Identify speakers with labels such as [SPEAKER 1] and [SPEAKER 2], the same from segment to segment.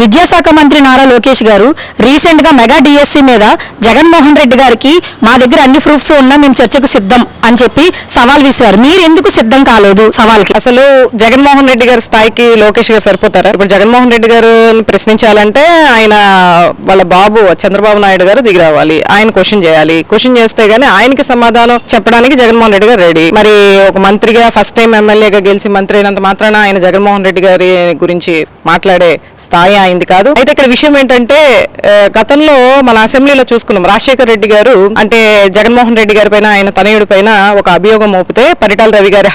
[SPEAKER 1] విద్యాశాఖ మంత్రి నారా లోకేష్ గారు రీసెంట్ గా మెగా డిఎస్సి మీద జగన్మోహన్ రెడ్డి గారికి మా దగ్గర అన్ని ప్రూఫ్స్ ఉన్నా మేము చర్చకు సిద్ధం అని చెప్పి సవాల్ విసిరారు. మీరు ఎందుకు సిద్ధం కాలేదు సవాల్కి?
[SPEAKER 2] అసలు జగన్మోహన్ రెడ్డి గారి స్థాయికి లోకేష్ గారు సరిపోతారా? ఇప్పుడు జగన్మోహన్ రెడ్డి గారు ప్రశ్నించాలంటే ఆయన వాళ్ళ బాబు చంద్రబాబు నాయుడు గారు దిగి రావాలి, ఆయన క్వశ్చన్ చేయాలి. క్వశ్చన్ చేస్తే గానీ ఆయనకి సమాధానం చెప్పడానికి జగన్మోహన్ రెడ్డి గారు రెడీ. మరి ఒక మంత్రిగా ఫస్ట్ టైం ఎమ్మెల్యేగా గెలిచి మంత్రి అయినంత మాత్రాన ఆయన జగన్మోహన్ రెడ్డి గారి గురించి మాట్లాడే స్థాయి అయింది కాదు. అయితే ఇక్కడ విషయం ఏంటంటే గతంలో మన అసెంబ్లీలో చూసుకున్నాం, రాజశేఖర్ రెడ్డి గారు అంటే జగన్మోహన్ రెడ్డి గారి పైన ఆయన తనయుడి పైన ఒక అభియోగం మోపితే పరిటాల రవి గారి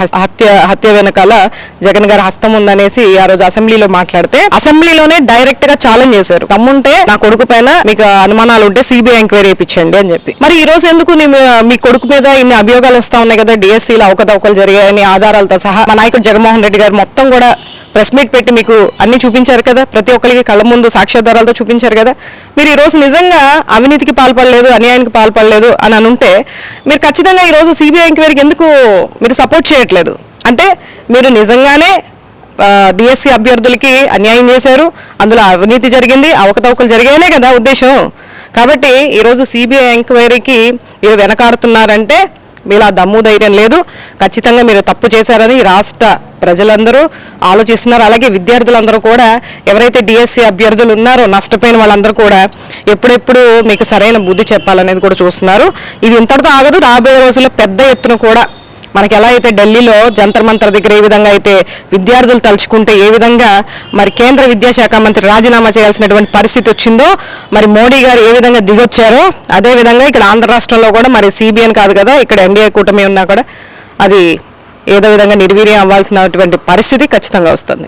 [SPEAKER 2] హత్య వెనకాల జగన్ గారి హస్తం ఉందనేసి ఆ రోజు అసెంబ్లీలో మాట్లాడితే అసెంబ్లీలోనే డైరెక్ట్ గా ఛాలెంజ్ చేశారు, తమ్ముంటే నా కొడుకు పైన మీకు అనుమానాలు ఉంటే సిబిఐ ఎంక్వైరీ చేయించండి అని చెప్పి. మరి ఈ రోజు ఎందుకు మీ కొడుకు మీద ఇన్ని అభియోగాలు వస్తా ఉన్నాయి కదా, డిఎస్సీలో అవకతవకలు జరిగాయని ఆధారాలతో సహా మా నాయకుడు జగన్మోహన్ రెడ్డి గారు మొత్తం కూడా ప్రెస్ మీట్ పెట్టి మీకు అన్ని చూపించారు కదా, ప్రతి ఒక్కరికి కళ్ళ ముందు సాక్ష్యాధారాలతో చూపించారు కదా. మీరు ఈ రోజు నిజంగా అవినీతికి పాల్పడలేదు, అన్యాయానికి పాల్పడలేదు అని అనుంటే మీరు ఖచ్చితంగా ఈ రోజు సిబిఐ ఎంక్వైరీకి ఎందుకు మీరు సపోర్ట్ చేయట్లేదు? అంటే మీరు నిజంగానే డిఎస్సి అభ్యర్థులకి అన్యాయం చేశారు, అందులో అవినీతి జరిగింది, అవకతవకలు జరిగాయనే కదా ఉద్దేశం. కాబట్టి ఈరోజు సిబిఐ ఎంక్వైరీకి మీరు వెనకాడుతున్నారంటే మీలా దమ్ము ధైర్యం లేదు. ఖచ్చితంగా మీరు తప్పు చేశారని రాష్ట్ర ప్రజలందరూ ఆలోచిస్తున్నారు. అలాగే విద్యార్థులందరూ కూడా ఎవరైతే డిఎస్సి అభ్యర్థులు ఉన్నారో నష్టపోయిన వాళ్ళందరూ కూడా ఎప్పుడెప్పుడు మీకు సరైన బుద్ధి చెప్పాలనేది కూడా చూస్తున్నారు. ఇది ఇంతటితో ఆగదు, రాబోయే రోజుల్లో పెద్ద ఎత్తున కూడా మనకి ఎలా అయితే ఢిల్లీలో జంతర్ మంతర్ దగ్గర ఏ విధంగా అయితే విద్యార్థులు తలుచుకుంటే ఏ విధంగా మరి కేంద్ర విద్యాశాఖ మంత్రి రాజీనామా చేయాల్సినటువంటి పరిస్థితి వచ్చిందో, మరి మోడీ గారు ఏ విధంగా దిగొచ్చారో అదే విధంగా ఇక్కడ ఆంధ్ర రాష్ట్రంలో కూడా మరి సిబిఎన్ కాదు కదా, ఇక్కడ ఎన్డీఏ కూటమి ఉన్నా కూడా అది ఏదో విధంగా నిర్వీర్యం అవ్వాల్సినటువంటి పరిస్థితి ఖచ్చితంగా వస్తుంది.